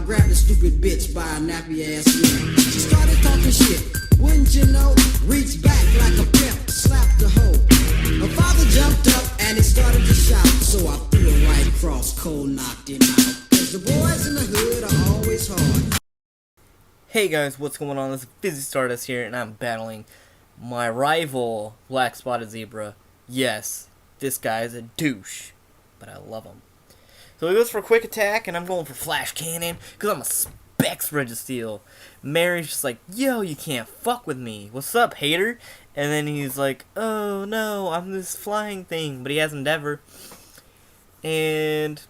grabbed the stupid bitch by a nappy ass ear. She started talking shit, wouldn't you know? Reached back like a pimp, slapped the hoe. Her father jumped up and he started to shout, so I threw her right across, cold knocked him out. Cause the boys in the hood are always hard. Hey guys, what's going on? This is Fizz Stardust here, and I'm battling my rival, BlackSpottedZebra. Yes, this guy is a douche, but I love him. So he goes for a quick attack, and I'm going for flash cannon, because I'm a specs registeel. Mary's just like, yo, you can't fuck with me. What's up, hater? And then he's like, oh no, I'm this flying thing, but he has Endeavor. And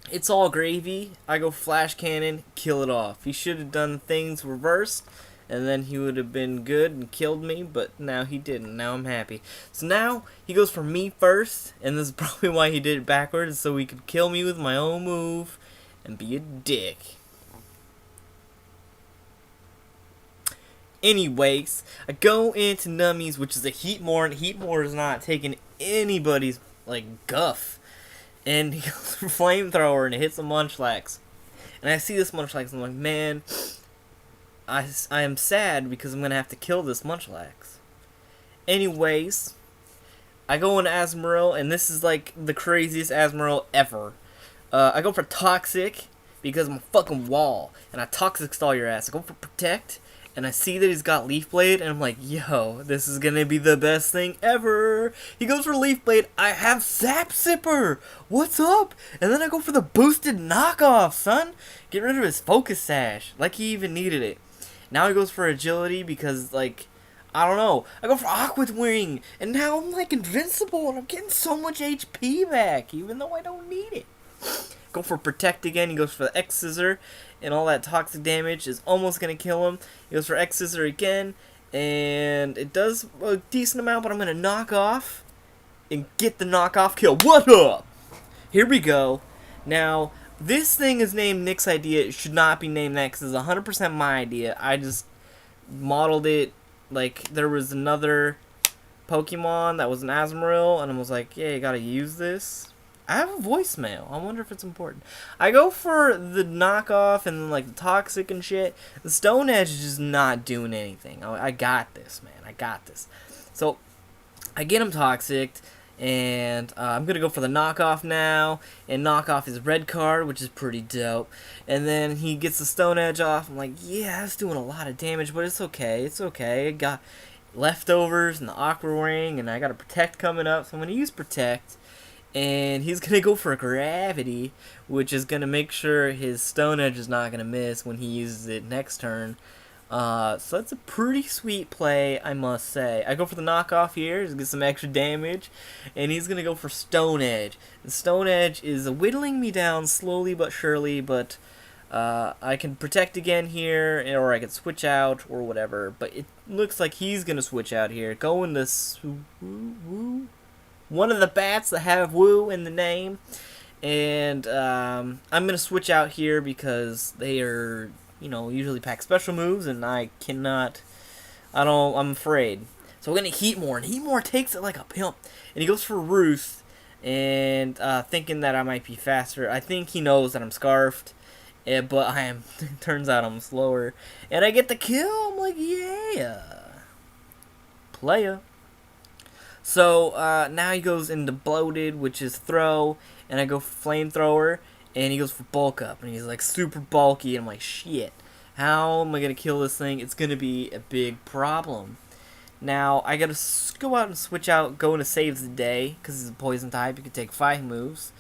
it's all gravy. I go flash cannon, kill it off. He should have done things reversed, and then he would have been good and killed me, but now he didn't. Now I'm happy. So now he goes for me first, and this is probably why he did it backwards, so he could kill me with my own move and be a dick. Anyways, I go into Nummies, which is a Heatmore, and Heatmore is not taking anybody's, like, guff. And he goes for Flamethrower, and it hits a Munchlax. And I see this Munchlax, and I'm like, man, I am sad because I'm going to have to kill this Munchlax. Anyways, I go into Azumarill, and this is, like, the craziest Azumarill ever. I go for Toxic, because I'm a fucking wall, and I Toxic stall your ass. I go for Protect, and I see that he's got Leaf Blade, and I'm like, yo, this is gonna be the best thing ever. He goes for Leaf Blade. I have Zap Zipper. What's up? And then I go for the boosted knockoff, son. Get rid of his Focus Sash, like he even needed it. Now he goes for Agility because, like, I don't know. I go for Aqua Wing, and now I'm, like, invincible, and I'm getting so much HP back, even though I don't need it. Go for Protect again. He goes for the X Scissor, and all that toxic damage is almost going to kill him. He goes for X Scissor again, and it does a decent amount, but I'm going to knock off and get the knockoff kill. What up? Here we go. Now, this thing is named Nick's idea. It should not be named that because it's 100% my idea. I just modeled it like there was another Pokemon that was an Azumarill, and I was like, yeah, you got to use this. I have a voicemail. I wonder if it's important. I go for the knockoff and like the toxic and shit. The Stone Edge is just not doing anything. I got this, man. I got this. So I get him toxic, and I'm gonna go for the knockoff now. And knockoff his red card, which is pretty dope. And then he gets the Stone Edge off. I'm like, yeah, that's doing a lot of damage, but it's okay. It's okay. I got leftovers and the Aqua Ring, and I got a Protect coming up. So I'm gonna use Protect. And he's going to go for Gravity, which is going to make sure his Stone Edge is not going to miss when he uses it next turn. So that's a pretty sweet play, I must say. I go for the knockoff here to get some extra damage. And he's going to go for Stone Edge. The Stone Edge is whittling me down slowly but surely, but I can Protect again here, or I can switch out, or whatever. But it looks like he's going to switch out here. Go into one of the bats that have Woo in the name, and I'm gonna switch out here because they are, you know, usually pack special moves, and I'm afraid. So we're gonna Heatmore, and Heatmore takes it like a pimp, and he goes for Roost, and thinking that I might be faster. I think he knows that I'm Scarfed, but I am. Turns out I'm slower, and I get the kill. I'm like, yeah, playa. So, now he goes into Bloated, which is Throw, and I go for Flamethrower, and he goes for Bulk Up, and he's, like, super bulky, and I'm like, shit, how am I gonna kill this thing? It's gonna be a big problem. Now, I gotta go out and switch out, go into Saves the Day, because he's a Poison type, he can take 5 moves,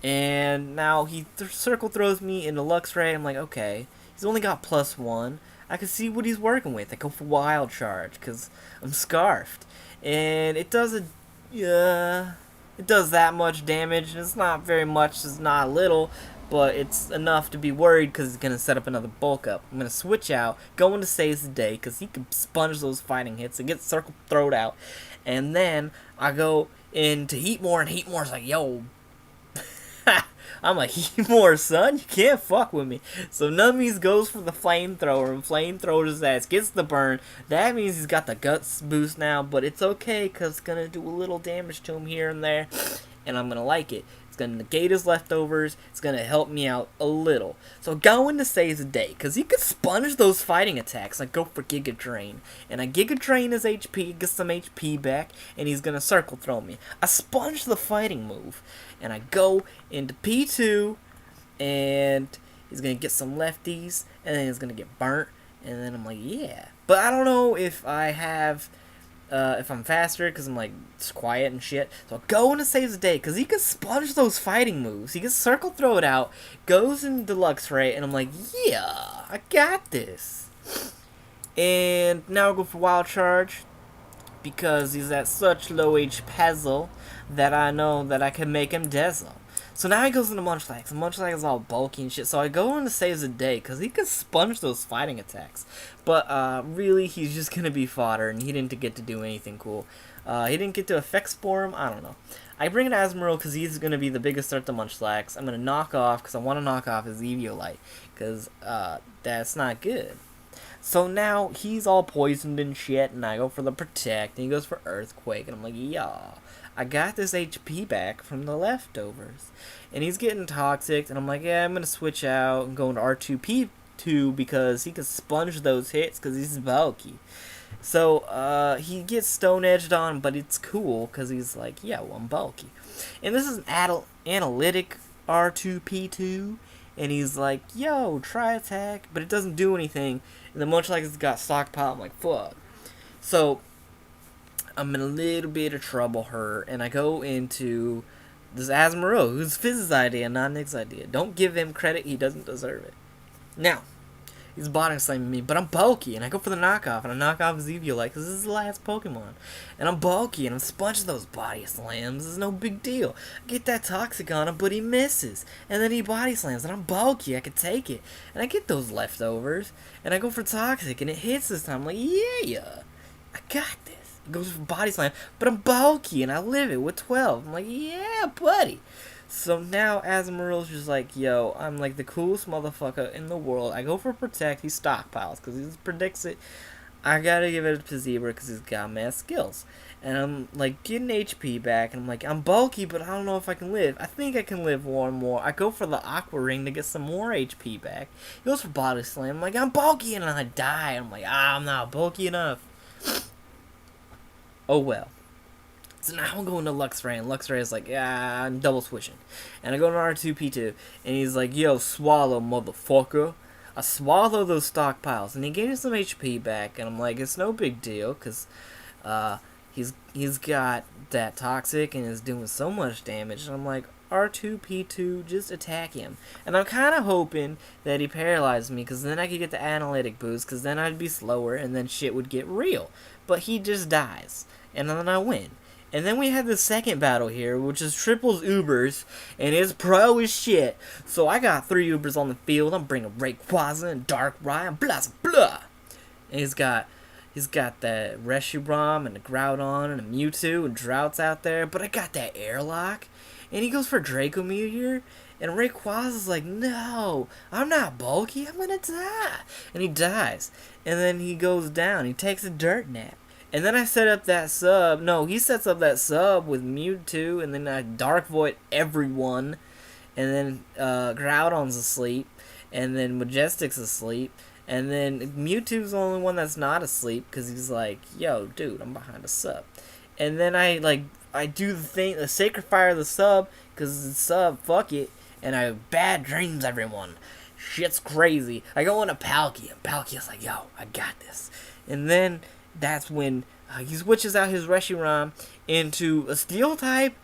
and now he Circle Throws me into Luxray. I'm like, okay, he's only got +1, I can see what he's working with. I go for Wild Charge, because I'm Scarfed. And it does it does that much damage. It's not very much, it's not little, but it's enough to be worried because it's going to set up another Bulk Up. I'm going to switch out, go into Saves the Day because he can sponge those fighting hits and get Circle Throwed out. And then I go into Heatmore, and Heatmore's like, yo, I'm like, Heatmore, son, you can't fuck with me. So Nummies goes for the Flamethrower, and Flamethrower his ass, gets the burn. That means he's got the Guts boost now, but it's okay, because it's going to do a little damage to him here and there, and I'm going to like it. It's going to negate his leftovers. It's going to help me out a little. So going to Saves the Day, because he could sponge those fighting attacks. I go for Giga Drain. And I Giga Drain his HP, get some HP back, and he's going to circle throw me. I sponge the fighting move, and I go into P2, and he's going to get some lefties, and then he's going to get burnt, and then I'm like, yeah. But I don't know if I have... if I'm faster, because I'm like just quiet and shit. So I'll go into Saves the Day, because he can sponge those fighting moves. He can circle throw it out, goes in Deluxe Ray, and I'm like, yeah, I got this. And now I'll go for Wild Charge, because he's at such low HP that I know that I can make him Dezo. So now he goes into Munchlax, and Munchlax is all bulky and shit, so I go into Saves the Day, because he can sponge those fighting attacks. But, really, he's just gonna be fodder, and he didn't get to do anything cool. He didn't get to Effect Spore him, I don't know. I bring in Asmodee, because he's gonna be the biggest threat to Munchlax. I'm gonna knock off, because I want to knock off his Eviolite, because, that's not good. So now, he's all poisoned and shit, and I go for the Protect, and he goes for Earthquake, and I'm like, yeah, I got this HP back from the leftovers. And he's getting toxic, and I'm like, yeah, I'm going to switch out and go into R2P2 because he can sponge those hits because he's bulky. So, he gets Stone Edged on, but it's cool because he's like, yeah, well, I'm bulky. And this is an analytic R2P2, and he's like, yo, try attack, but it doesn't do anything. And then Munchlax has got stockpile, I'm like, fuck. So, I'm in a little bit of trouble here, and I go into this Asmodee, who's Fizz's idea, not Nick's idea. Don't give him credit, he doesn't deserve it. Now, he's body slamming me, but I'm bulky, and I go for the knockoff, and I knock off his Eviolite, because this is the last Pokemon. And I'm bulky, and I'm sponging those body slams, it's no big deal. I get that toxic on him, but he misses. And then he body slams, and I'm bulky, I can take it. And I get those leftovers, and I go for toxic, and it hits this time. I'm like, yeah, I got this. It goes for body slam, but I'm bulky, and I live it with 12. I'm like, yeah, buddy. So now Asmodee's just like, yo, I'm like the coolest motherfucker in the world. I go for Protect, he stockpiles, because he just predicts it. I gotta give it to Zebra, because he's got mad skills. And I'm like getting HP back, and I'm like, I'm bulky, but I don't know if I can live. I think I can live one more. I go for the Aqua Ring to get some more HP back. He goes for Body Slam. I'm like, I'm bulky, and I die. I'm like, I'm not bulky enough. Oh well. So now I'm going to Luxray, and Luxray is like, yeah, I'm double switching. And I go to R2P2, and he's like, yo, swallow, motherfucker. I swallow those stockpiles, and he gave me some HP back, and I'm like, it's no big deal, because he's got that toxic, and is doing so much damage, and I'm like, R2P2, just attack him. And I'm kind of hoping that he paralyzed me, because then I could get the analytic boost, because then I'd be slower, and then shit would get real. But he just dies, and then I win. And then we have the second battle here, which is Triples Ubers, and his pro is shit. So I got 3 Ubers on the field. I'm bringing Rayquaza and Darkrai and blah blah. And he's got that Reshiram and a Groudon and a Mewtwo and Drought's out there. But I got that Airlock, and he goes for Draco Meteor. And Rayquaza's like, no, I'm not bulky, I'm gonna die. And he dies. And then he goes down, he takes a dirt nap. And then I set up that sub. No, he sets up that sub with Mewtwo, and then I Dark Void everyone. And then Groudon's asleep. And then Majestic's asleep. And then Mewtwo's the only one that's not asleep, because he's like, yo, dude, I'm behind a sub. And then I do the thing, the Sacred Fire of the sub, because it's sub, fuck it. And I have bad dreams, everyone. Shit's crazy. I go into Palkia, and Palkia's like, yo, I got this. And then that's when he switches out his Reshiram into a Steel type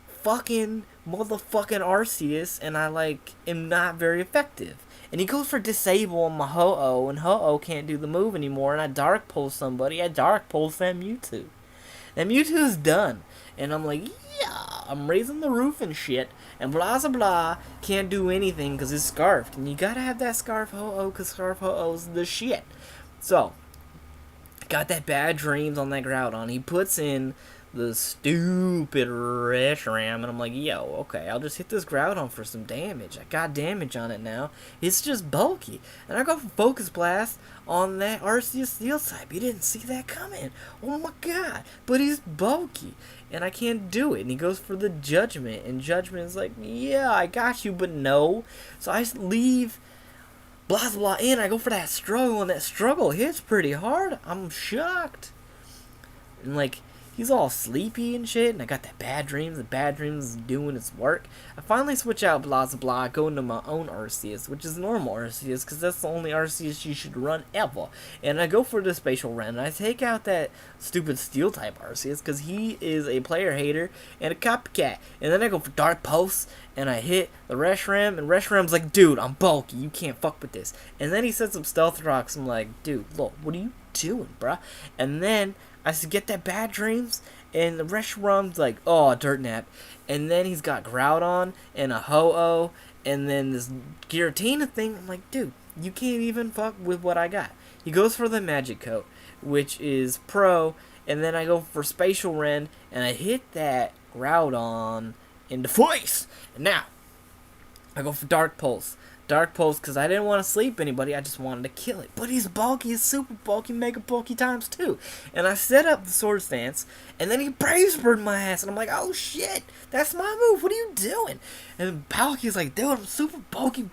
fucking motherfucking Arceus, and I am not very effective. And he goes for Disable on my Ho-Oh, and Ho-Oh can't do the move anymore, and I Dark Pulse somebody. I Dark Pulse that Mewtwo. And Mewtwo's done. And I'm like, yeah, I'm raising the roof and shit. And blah blah blah can't do anything because it's Scarfed. And you gotta have that Scarf Ho-Oh because Scarf Ho-Oh's the shit. So, got that bad dreams on that Groudon. He puts in the stupid Reshiram, and I'm like, yo, okay, I'll just hit this Groudon for some damage. I got damage on it now. It's just bulky. And I go for Focus Blast on that Arceus Steel type. You didn't see that coming. Oh my god. But he's bulky. And I can't do it. And he goes for the Judgment. And Judgment is like, yeah, I got you, but no. So I leave blah blah in. I go for that struggle, and that struggle hits pretty hard. I'm shocked. And like, he's all sleepy and shit, and I got that bad dreams. The bad dreams is doing its work. I finally switch out blah blah, go into my own Arceus, which is normal Arceus, because that's the only Arceus you should run ever. And I go for the Spatial Rend, and I take out that stupid Steel type Arceus, because he is a player hater and a copycat. And then I go for Dark Pulse, and I hit the Reshiram, and Reshiram's like, dude, I'm bulky, you can't fuck with this. And then he sets up Stealth Rocks. I'm like, dude, look, what are you doing, bruh? And then I get that bad dreams, and the Reshiram's like, oh, dirt nap. And then he's got Groudon and a Ho-Oh, and then this Giratina thing. I'm like, dude, you can't even fuck with what I got. He goes for the Magic Coat, which is pro, and then I go for Spatial Rend, and I hit that Groudon in the face. And now, I go for Dark Pulse. Dark Pulse, because I didn't want to sleep anybody, I just wanted to kill it. But he's bulky, he's super bulky, mega bulky times 2. And I set up the Sword Stance, and then he Brave Bird my ass, and I'm like, oh shit, that's my move, what are you doing? And Palky's like, dude, I'm super bulky,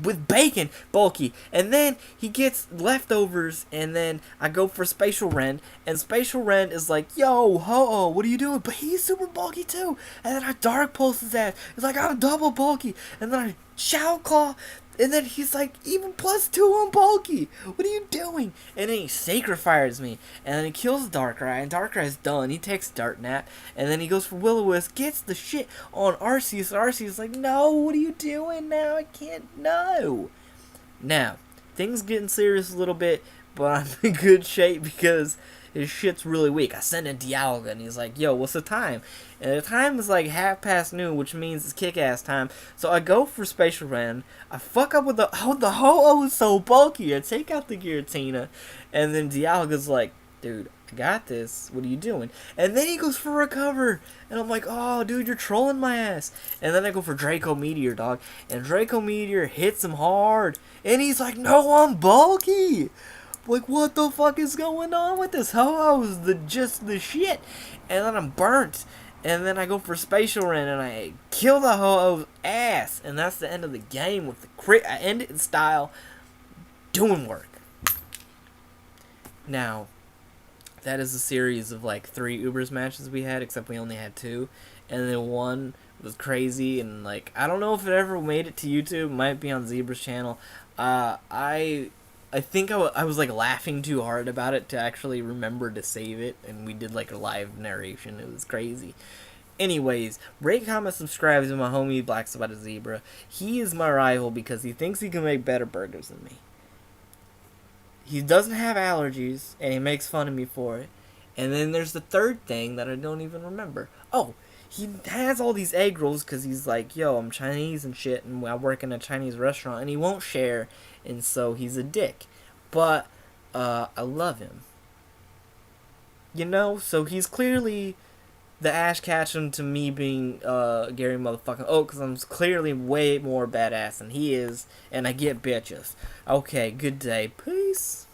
with bacon, bulky. And then he gets leftovers, and then I go for Spatial Rend, and Spatial Rend is like, yo, Ho-Oh, what are you doing? But he's super bulky too. And then I Dark Pulse his ass. It's like, I'm double bulky. And then I Shadow Claw, and then he's like, even +2 on bulky. What are you doing? And then he Sacred Fires me, and then he kills Darkrai, and Darkrai's done. He takes Dart Nap, and then he goes for Will-O-Wisp, gets the shit on Arceus, and Arceus is like, no, what are you doing now? I can't, no. Now, things getting serious a little bit, but I'm in good shape because his shit's really weak. I send in Dialga, and he's like, yo, what's the time? And the time is like 12:30 noon, which means it's kick-ass time. So I go for Spatial Rend. I fuck up with the Ho-Oh is so bulky. I take out the Giratina, and then Dialga's like, dude, I got this. What are you doing? And then he goes for Recover, and I'm like, oh, dude, you're trolling my ass. And then I go for Draco Meteor, dog, and Draco Meteor hits him hard, and he's like, no, I'm bulky. Like, what the fuck is going on with this? Ho-Oh is just the shit. And then I'm burnt. And then I go for Spatial Rend, and I kill the Ho-Oh's ass. And that's the end of the game with the crit. I end it in style. Doing work. Now, that is a series of like 3 Ubers matches we had, except we only had 2. And then one was crazy, and like, I don't know if it ever made it to YouTube. It might be on Zebra's channel. I think I was like laughing too hard about it to actually remember to save it, and we did like a live narration. It was crazy. Anyways, rate, comment, subscribe to my homie BlackSpottedZebra. He is my rival because he thinks he can make better burgers than me. He doesn't have allergies, and he makes fun of me for it. And then there's the third thing that I don't even remember. Oh, he has all these egg rolls because he's like, yo, I'm Chinese and shit, and I work in a Chinese restaurant, and he won't share, and so he's a dick. But I love him. You know, so he's clearly the Ash Ketchum to me being Gary motherfucking Oak, because I'm clearly way more badass than he is, and I get bitches. Okay, good day. Peace.